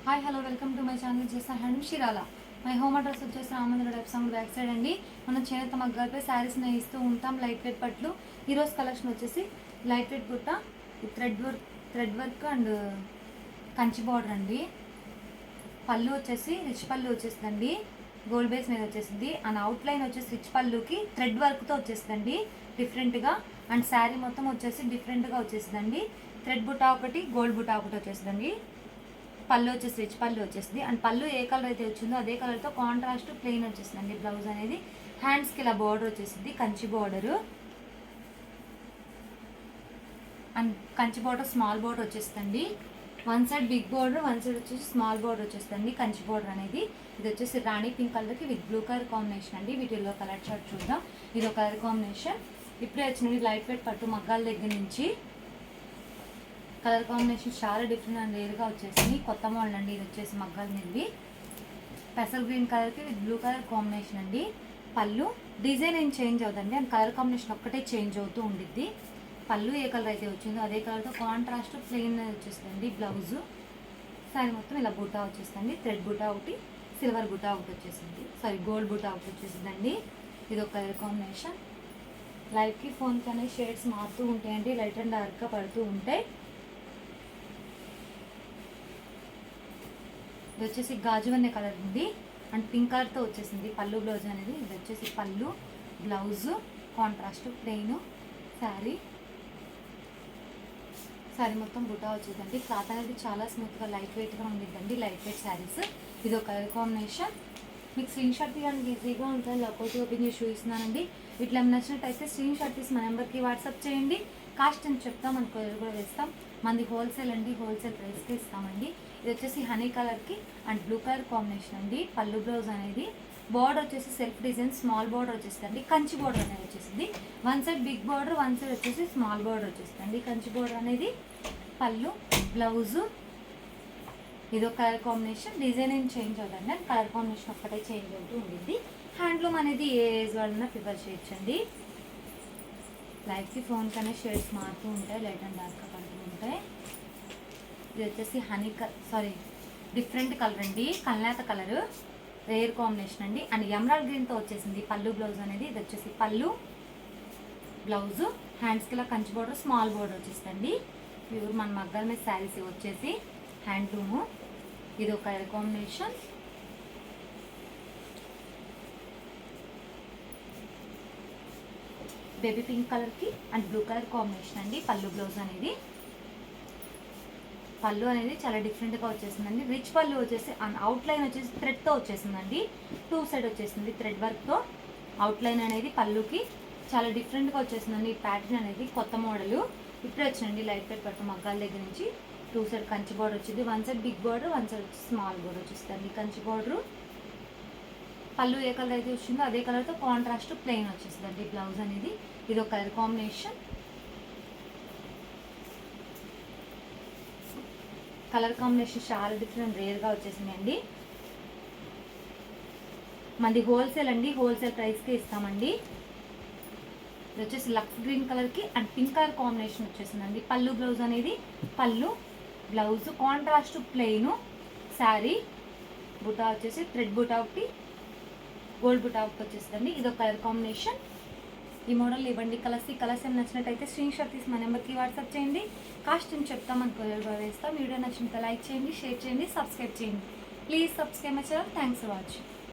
Hi hello welcome to my channel చేసిన hand షిరాల. My home address వచ్చేసి రామంద్ర డైప్ song back side అండి. మనం చేనేత మగ్గాలపై శారీస్ ఇస్తూ ఉంటాం. లైట్ వెయిట్ పట్లు. ఈరోజు కలెక్షన్ వచ్చేసి లైట్ వెయిట్ బుట్ట, thread work and Kanchi border అండి. పళ్ళు వచ్చేసి రిచ్ పళ్ళు వచ్చేసిందండి, గోల్డ్ బేస్ మీద వచ్చేసింది. అండ్ అవుట్ లైన్ వచ్చేసి రిచ్ పళ్ళుకి థ్రెడ్ వర్క్తో వచ్చేసిందండి డిఫరెంట్గా. అండ్ శారీ మొత్తం వచ్చేసి డిఫరెంట్గా వచ్చేసిందండి. థ్రెడ్ బుట్ట ఒకటి, గోల్డ్ బుట్ట ఒకటి వచ్చేసిందండి. పళ్ళు వచ్చేసి రిచ్ పళ్ళు వచ్చేసింది. అండ్ పళ్ళు ఏ కలర్ అయితే వచ్చిందో అదే కలర్తో కాంట్రాస్ట్ ప్లెయిన్ వచ్చేసిందండి. బ్లౌజ్ అనేది హ్యాండ్స్కి ఇలా బార్డర్ వచ్చేసింది, Kanchi border. And Kanchi border small border వచ్చేస్తుందండి. One side big border, one side వచ్చేసి స్మాల్ బార్డర్ వచ్చేస్తుంది కంచి బార్డర్ అనేది. ఇది వచ్చేసి రాణి పింక్ కలర్కి విత్ బ్లూ కలర్ కాంబినేషన్ అండి. వీటిల్లో కలర్ చార్ట్ చూద్దాం. ఇది ఒక కలర్ కాంబినేషన్. ఇప్పుడే వచ్చినవి లైట్ వెయిట్ పట్టు మగ్గాల దగ్గర నుంచి కలర్ కాంబినేషన్ చాలా డిఫరెంట్ అండ్ రేర్గా వచ్చేసింది. కొత్త మోడల్ అండి. ఇది వచ్చేసి మగ్గాల మీదవి పెసల్ గ్రీన్ కలర్కి విత్ బ్లూ కలర్ కాంబినేషన్ అండి. పళ్ళు డిజైన్ ఏం చేంజ్ అవుతుంది అండ్ కలర్ కాంబినేషన్ ఒక్కటే చేంజ్ అవుతూ ఉండిద్ది. పళ్ళు ఏ కలర్ అయితే వచ్చిందో అదే కలర్తో కాంట్రాస్ట్ ప్లెయిన్ వచ్చేస్తుంది బ్లౌజు. సారీ మొత్తం ఇలా బుటా వచ్చేస్తుంది. థ్రెడ్ బుటా ఒకటి, సిల్వర్ బుటా ఒకటి వచ్చేసింది, గోల్డ్ బుటా ఒకటి వచ్చేసిందండి. ఇది ఒక కలర్ కాంబినేషన్. లైట్కి ఫోన్కి అనేది షేడ్స్ మారుతూ ఉంటాయండి, లైట్ అండ్ డార్క్గా పడుతూ ఉంటాయి. ఇది వచ్చేసి గాజు అనే కలర్ ఉంది అండ్ పింక్ కలర్తో వచ్చేసింది పళ్ళు బ్లౌజ్ అనేది. ఇది వచ్చేసి పళ్ళు, బ్లౌజు కాంట్రాస్ట్ ప్లెయిన్, శారీ మొత్తం బుటా వచ్చేదండి. క్లాత్ అనేది చాలా స్మూత్గా లైట్ వెయిట్గా ఉండిద్దండి. Light weight saris. ఇది ఒక కలర్ కాంబినేషన్. మీకు స్క్రీన్ షాట్ తీయడానికి ఈజీగా ఉంటుంది. లకోటి ఓపెన్ చేసి చూపిస్తున్నానండి. ఇట్లా నచ్చినట్టయితే స్క్రీన్ షాట్ తీసి మా నెంబర్కి వాట్సాప్ చేయండి. కాస్ట్ అని చెప్తాం, మన కొరియర్ కూడా వేస్తాం. మనది హోల్సేల్ అండి, హోల్సేల్ ప్రైస్కి ఇస్తామండి. ఇది వచ్చేసి హనీ కలర్కి అండ్ బ్లూ కలర్ కాంబినేషన్ అండి. పళ్ళు బ్లౌజ్ అనేది బార్డర్ వచ్చేసి సెల్ఫ్ డిజైన్ స్మాల్ బార్డర్ వచ్చేస్తుంది. కంచి బార్డర్ అనేది వచ్చేసింది. One side big border, one side వచ్చేసి స్మాల్ బార్డర్ వచ్చేస్తుంది. కంచి బార్డర్ అనేది పళ్ళు, బ్లౌజు. ఇది ఒక కలర్ కాంబినేషన్. డిజైన్ ఏం చేంజ్ అవుతుంది అండ్ కలర్ కాంబినేషన్ ఒక్కటే చేంజ్ అవుతూ ఉండిద్ది. హ్యాండ్లూమ్ అనేది ఏ ఏజ్ వాళ్ళైనా ప్రిఫర్ చేయొచ్చండి. లైట్కి ఫోన్కి అనే షేడ్స్ మారుతూ ఉంటాయి, లైట్ అండ్ డార్క్గా పడుతూ ఉంటాయి. ఇది వచ్చేసి డిఫరెంట్ కలర్ అండి, కల్నేత కలర్, రేర్ కాంబినేషన్ అండి. అండ్ ఎమరాల్డ్ గ్రీన్తో వచ్చేసింది పళ్ళు బ్లౌజ్ అనేది. ఇది వచ్చేసి పళ్ళు, బ్లౌజు, హ్యాండ్స్కి ఇలా కంచి బార్డర్, స్మాల్ బార్డర్ వచ్చేసిందండి. ప్యూర్ మన మగ్గాల మీద శారీస్ వచ్చేసి హ్యాండ్లూము. ఇది ఒక కలర్ కాంబినేషన్. బేబీ పింక్ కలర్కి అండ్ బ్లూ కలర్ కాంబినేషన్ అండి. పళ్ళు బ్లౌజ్ అనేది, పళ్ళు అనేది చాలా డిఫరెంట్గా వచ్చేసిందండి. రిచ్ పళ్ళు వచ్చేసి అవుట్ లైన్ వచ్చేసి థ్రెడ్తో వచ్చేసిందండి. టూ సైడ్ వచ్చేసింది థ్రెడ్ వర్క్తో. అవుట్ లైన్ అనేది పళ్ళుకి చాలా డిఫరెంట్గా వచ్చేసిందండి. ఈ ప్యాటర్న్ అనేది కొత్త మోడలు ఇప్పుడే వచ్చిందండి. లైట్ వెయిట్ పట్టు మగ్గాల దగ్గర నుంచి టూ సైడ్ కంచి బార్డర్ వచ్చింది. One side big border, one side small border వచ్చేస్తుంది. కంచి బార్డరు. పళ్ళు ఏ కలర్ అయితే వచ్చిందో అదే కలర్తో కాంట్రాస్ట్ ప్లెయిన్ వచ్చేస్తుందండి బ్లౌజ్ అనేది. ఇది ఒక కలర్ కాంబినేషన్. కలర్ కాంబినేషన్ చాలా డిఫరెంట్ రేర్గా వచ్చేసిందండి. మనది హోల్సేల్ అండి, హోల్సేల్ ప్రైస్కి ఇస్తామండి. ఇది వచ్చేసి లక్స్ గ్రీన్ కలర్కి అండ్ పింక్ కలర్ కాంబినేషన్ వచ్చేసిందండి. పళ్ళు బ్లౌజ్ అనేది పళ్ళు, బ్లౌజ్ కాంట్రాస్ట్ ప్లెయిన్, శారీ బుటా వచ్చేసి థ్రెడ్ బుటా ఒకటి, గోల్డ్ బుటా ఒకటి వచ్చేసిందండి. ఇది ఒక కలర్ కాంబినేషన్. ఈ మోడల్ ఇవ్వండి. కలర్స్ ఏమి నచ్చినట్టయితే స్క్రీన్ షాట్ తీసి మా నెంబర్కి వాట్సాప్ చేయండి. కాస్ట్ అని చెప్తాం, మన కొరియర్ కూడా వేస్తాం. వీడియో నచ్చినట్టు లైక్ చేయండి, షేర్ చేయండి, సబ్స్క్రైబ్ చేయండి. Please subscribe my channel. Thanks for watching.